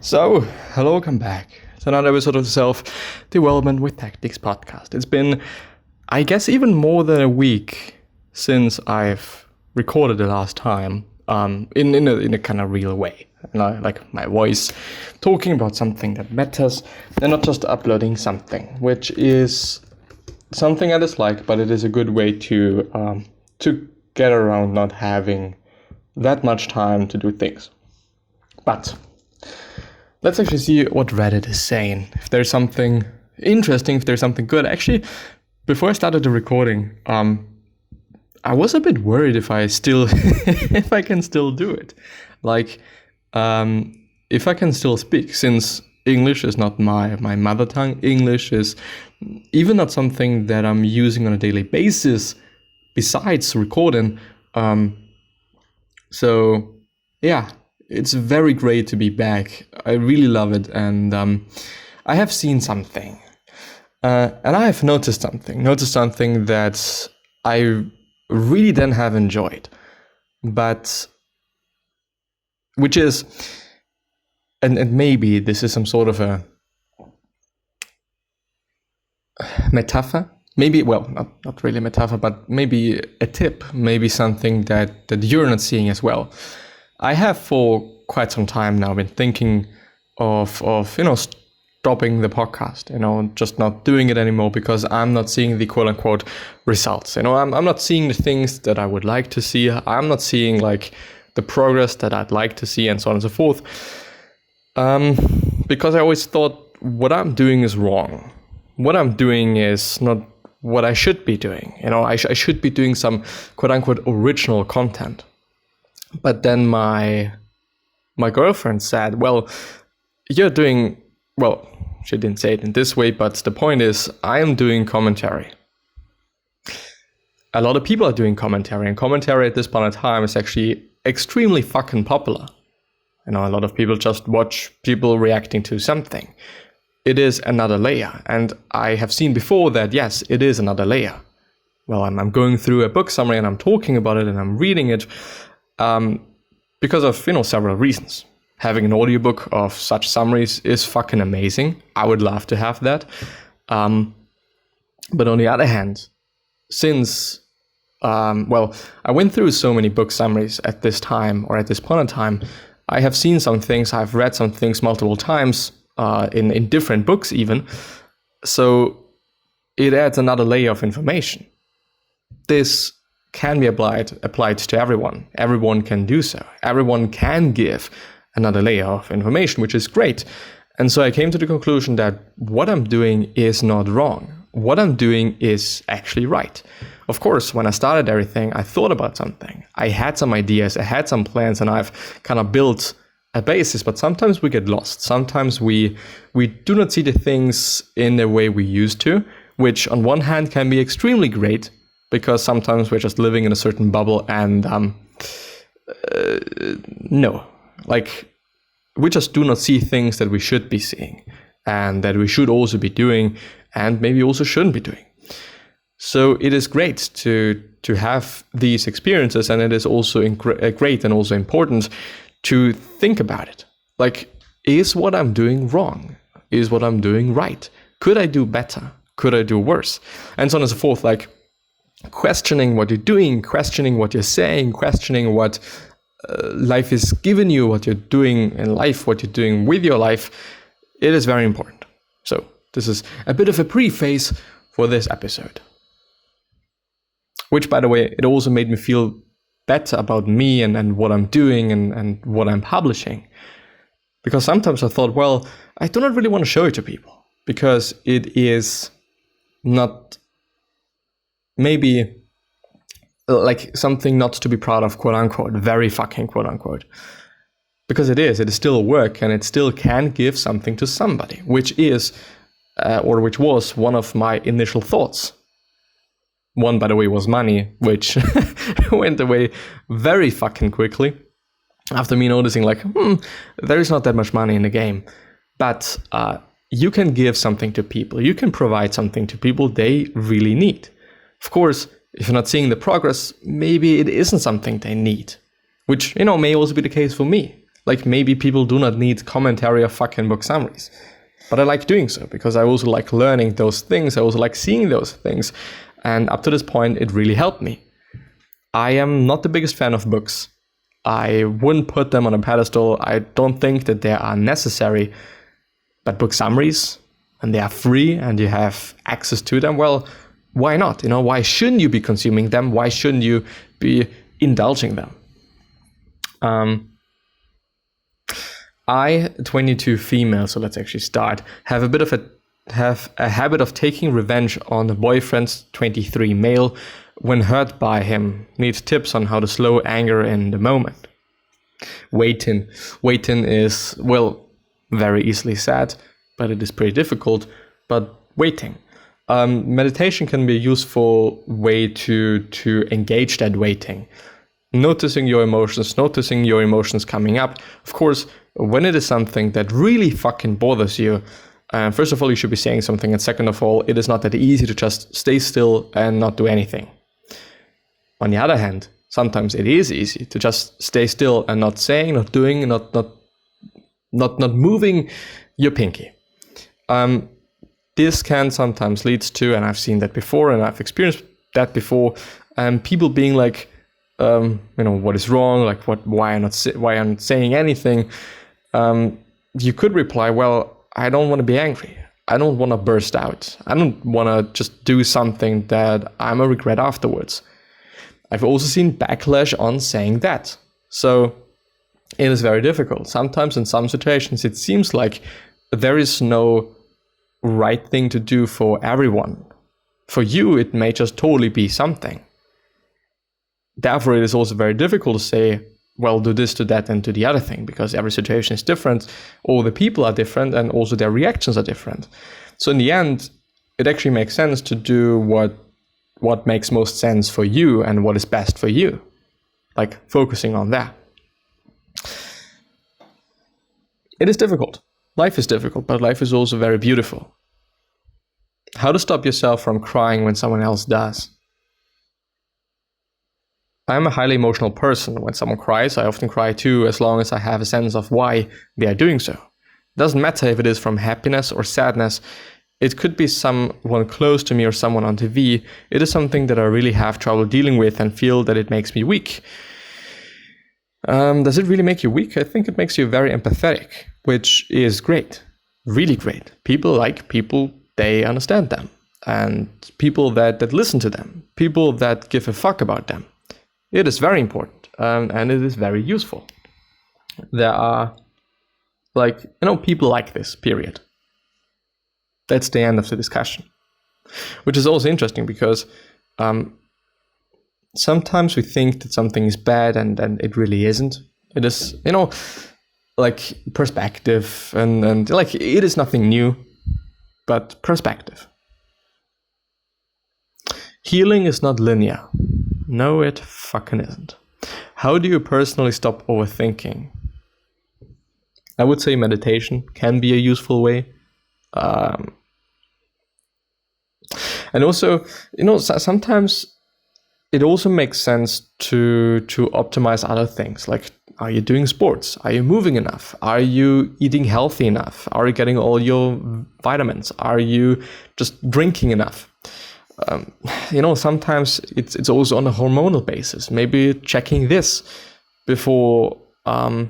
So, hello, welcome back to another episode of the Self-Development with Tactics podcast. It's been, I guess, even more than a week since I've recorded the last time, in a kind of real way. Like my voice, talking about something that matters, and not just uploading something, which is something I dislike, but it is a good way to get around not having that much time to do things. But let's actually see what Reddit is saying. If there's something interesting, if there's something good. Actually, before I started the recording, I was a bit worried if I can still do it. Like, if I can still speak, since English is not my mother tongue. English is even not something that I'm using on a daily basis besides recording. So, yeah. It's very great to be back. I really love it, and I have seen something, and I have noticed something that I really then have enjoyed, but which is, and maybe this is some sort of a metaphor. Maybe, well, not really a metaphor, but maybe a tip, maybe something that you're not seeing as well. I have for quite some time now been thinking of stopping the podcast, just not doing it anymore because I'm not seeing the quote unquote results. I'm not seeing the things that I would like to see. I'm not seeing like the progress that I'd like to see and so on and so forth. Because I always thought what I'm doing is wrong. What I'm doing is not what I should be doing. I should be doing some quote unquote original content. But then my girlfriend said, well, you're doing, well, she didn't say it in this way, but the point is I am doing commentary. A lot of people are doing commentary, and commentary at this point in time is actually extremely fucking popular. A lot of people just watch people reacting to something. It is another layer, and I have seen before that, yes, it is another layer. Well, I'm going through a book summary and I'm talking about it and I'm reading it. Because of, several reasons. Having an audiobook of such summaries is fucking amazing. I would love to have that. But on the other hand, since, I went through so many book summaries at this time, or at this point in time, I have seen some things, I've read some things multiple times, in different books even. So it adds another layer of information. This can be applied to everyone. Everyone can do so. Everyone can give another layer of information, which is great. And so I came to the conclusion that what I'm doing is not wrong. What I'm doing is actually right. Of course, when I started everything, I thought about something. I had some ideas, I had some plans, and I've kind of built a basis, but sometimes we get lost. Sometimes we do not see the things in the way we used to, which on one hand can be extremely great, because sometimes we're just living in a certain bubble and we just do not see things that we should be seeing and that we should also be doing and maybe also shouldn't be doing. So it is great to have these experiences, and it is also great and also important to think about it. Like, is what I'm doing wrong? Is what I'm doing right? Could I do better? Could I do worse? And so on and so forth, like, questioning what you're doing, questioning what you're saying, questioning what life is giving you, what you're doing in life, what you're doing with your life, it is very important. So this is a bit of a preface for this episode. Which, by the way, it also made me feel better about me and what I'm doing and what I'm publishing. Because sometimes I thought, well, I do not really want to show it to people because it is not maybe like something not to be proud of, quote unquote, very fucking quote unquote. Because it is still work, and it still can give something to somebody, which is, which was one of my initial thoughts. One, by the way, was money, which went away very fucking quickly after me noticing like, there is not that much money in the game. But you can give something to people. You can provide something to people they really need. Of course, if you're not seeing the progress, maybe it isn't something they need, which, may also be the case for me. Like maybe people do not need commentary or fucking book summaries. But I like doing so because I also like learning those things. I also like seeing those things. And up to this point, it really helped me. I am not the biggest fan of books. I wouldn't put them on a pedestal. I don't think that they are necessary. But book summaries, and they are free and you have access to them, well, why not? Why shouldn't you be consuming them? Why shouldn't you be indulging them? I, 22 female, so let's actually start, have a habit of taking revenge on the boyfriend's 23 male when hurt by him. Need tips on how to slow anger in the moment. Waiting is, well, very easily said, but it is pretty difficult. But waiting. Meditation can be a useful way to engage that waiting. Noticing your emotions coming up. Of course, when it is something that really fucking bothers you, first of all, you should be saying something. And second of all, it is not that easy to just stay still and not do anything. On the other hand, sometimes it is easy to just stay still and not saying, not doing, not moving your pinky. This can sometimes lead to, and I've seen that before, and I've experienced that before, people being like, what is wrong? Like, why I'm not saying anything? You could reply, well, I don't want to be angry. I don't want to burst out. I don't want to just do something that I'm a regret afterwards. I've also seen backlash on saying that. So it is very difficult. Sometimes in some situations, it seems like there is no right thing to do for everyone. For you, it may just totally be something. Therefore, it is also very difficult to say, well, do this, do that, and do the other thing, because every situation is different, all the people are different, and also their reactions are different. So in the end, it actually makes sense to do what makes most sense for you and what is best for you. Like focusing on that. It is difficult. Life is difficult, but life is also very beautiful. How to stop yourself from crying when someone else does. I'm a highly emotional person. When someone cries, I often cry too, as long as I have a sense of why they are doing so. It doesn't matter if it is from happiness or sadness. It could be someone close to me or someone on TV. It is something that I really have trouble dealing with and feel that it makes me weak. Does it really make you weak? I think it makes you very empathetic, which is great, really great. People like people, they understand them, and people that listen to them, people that give a fuck about them. It is very important, and it is very useful. There are, people like this, period. That's the end of the discussion. Which is also interesting because sometimes we think that something is bad and it really isn't. It is, perspective and it is nothing new, but perspective. Healing is not linear. No, it fucking isn't. How do you personally stop overthinking? I would say meditation can be a useful way. And also, sometimes it also makes sense to optimize other things. Like, are you doing sports? Are you moving enough? Are you eating healthy enough? Are you getting all your vitamins? Are you just drinking enough? Sometimes it's also on a hormonal basis. Maybe checking this before, I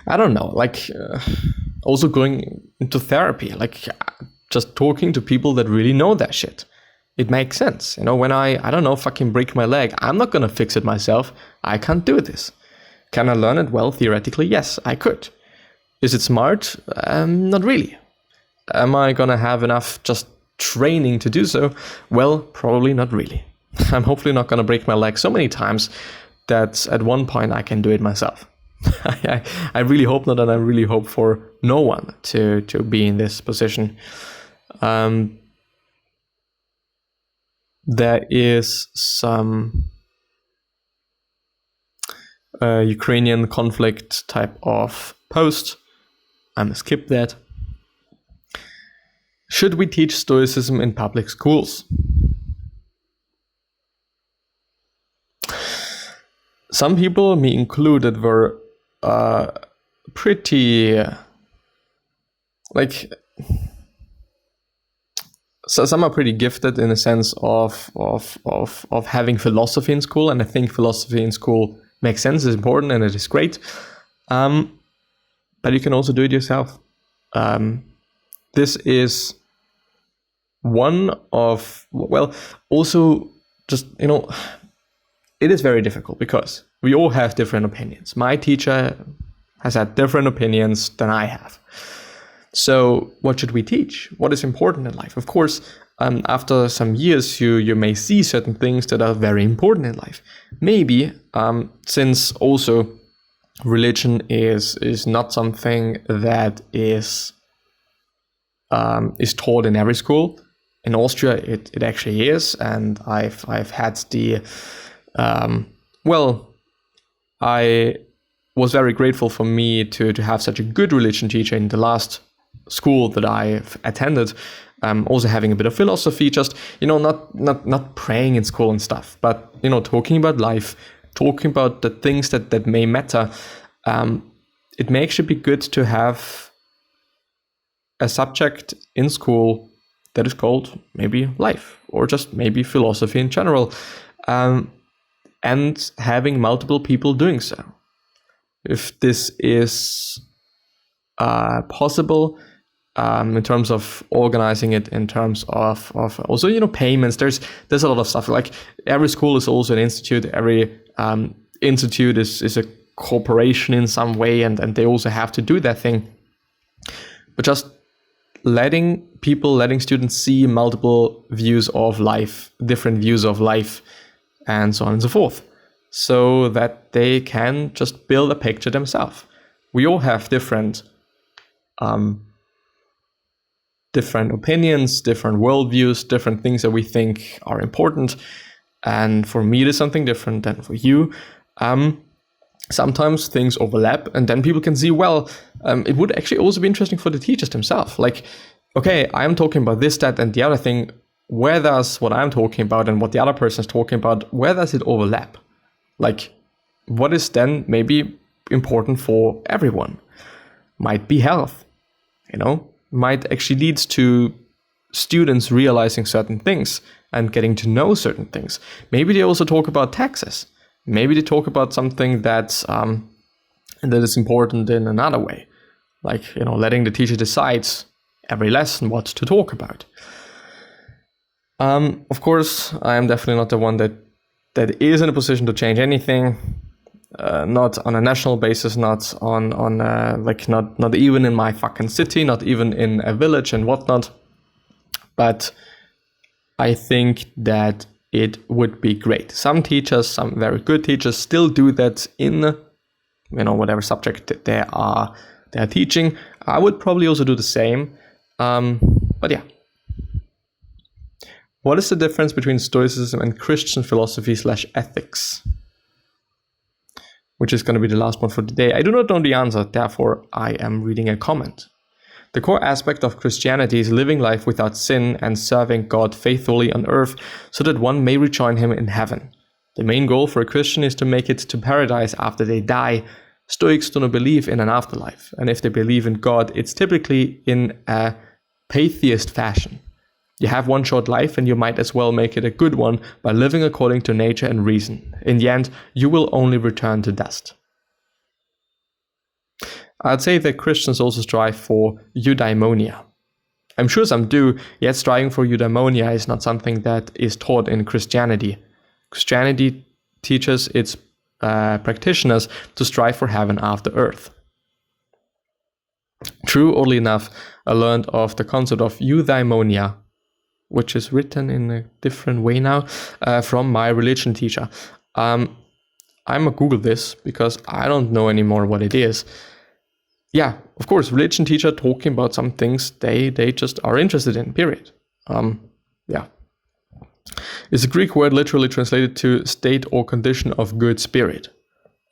don't know, also going into therapy, just talking to people that really know that shit. It makes sense. When I don't know, fucking break my leg, I'm not going to fix it myself. I can't do this. Can I learn it? Well, theoretically, yes, I could. Is it smart? Not really. Am I going to have enough just training to do so? Well, probably not really. I'm hopefully not going to break my leg so many times that at one point I can do it myself. I really hope not, and I really hope for no one to be in this position. There is some Ukrainian conflict type of post. I'm going to skip that. Should we teach Stoicism in public schools? some people, me included, were pretty so some are pretty gifted in the sense of having philosophy in school, and I think philosophy in school makes sense, is important, and it is great. But you can also do it yourself. This is one of, also just, it is very difficult because we all have different opinions. My teacher has had different opinions than I have. So what should we teach? What is important in life? Of course, after some years, you may see certain things that are very important in life. Maybe, since also religion is not something that is taught in every school. In Austria, it actually is, and I've had the I was very grateful for me to have such a good religion teacher in the last school that I've attended. Also having a bit of philosophy, just not praying in school and stuff, but talking about life, talking about the things that may matter. It may actually be good to have a subject in school that is called maybe life, or just maybe philosophy in general, and having multiple people doing so. If this is possible, in terms of organizing it, in terms of also payments, there's a lot of stuff. Like every school is also an institute. Every institute is a corporation in some way, and they also have to do that thing. But just letting students see multiple views of life, different views of life, and so on and so forth, so that they can just build a picture themselves. We all have different opinions, different worldviews, different things that we think are important. And for me, it is something different than for you. Sometimes things overlap, and then people can see, it would actually also be interesting for the teachers themselves. Like, okay, I'm talking about this, that, and the other thing. Where does what I'm talking about and what the other person is talking about, where does it overlap? Like, what is then maybe important for everyone? Might be health, might actually lead to students realizing certain things and getting to know certain things. Maybe they also talk about taxes. Maybe they talk about something that is important in another way, like letting the teacher decide every lesson what to talk about. Of course, I am definitely not the one that is in a position to change anything, not on a national basis, not on not even in my fucking city, not even in a village and whatnot. But I think that it would be great. Some teachers, some very good teachers, still do that in whatever subject that they are teaching. I would probably also do the same. But yeah. What is the difference between Stoicism and Christian philosophy / ethics? Which is going to be the last one for today. I do not know the answer, therefore I am reading a comment. The core aspect of Christianity is living life without sin and serving God faithfully on earth so that one may rejoin him in heaven. The main goal for a Christian is to make it to paradise after they die. Stoics do not believe in an afterlife, and if they believe in God, it's typically in a pantheist fashion. You have one short life and you might as well make it a good one by living according to nature and reason. In the end, you will only return to dust. I'd say that Christians also strive for eudaimonia. I'm sure some do, yet striving for eudaimonia is not something that is taught in Christianity. Christianity teaches its practitioners to strive for heaven after earth. True, oddly enough, I learned of the concept of eudaimonia, which is written in a different way now, from my religion teacher. I'm gonna Google this because I don't know anymore what it is. Yeah, of course, religion teacher talking about some things they just are interested in, period. Yeah. It's a Greek word literally translated to state or condition of good spirit,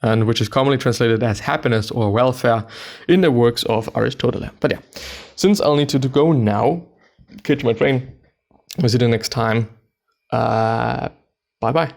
and which is commonly translated as happiness or welfare in the works of Aristotle. But yeah, since I'll need to go now, catch my train. We'll see you next time. Bye-bye.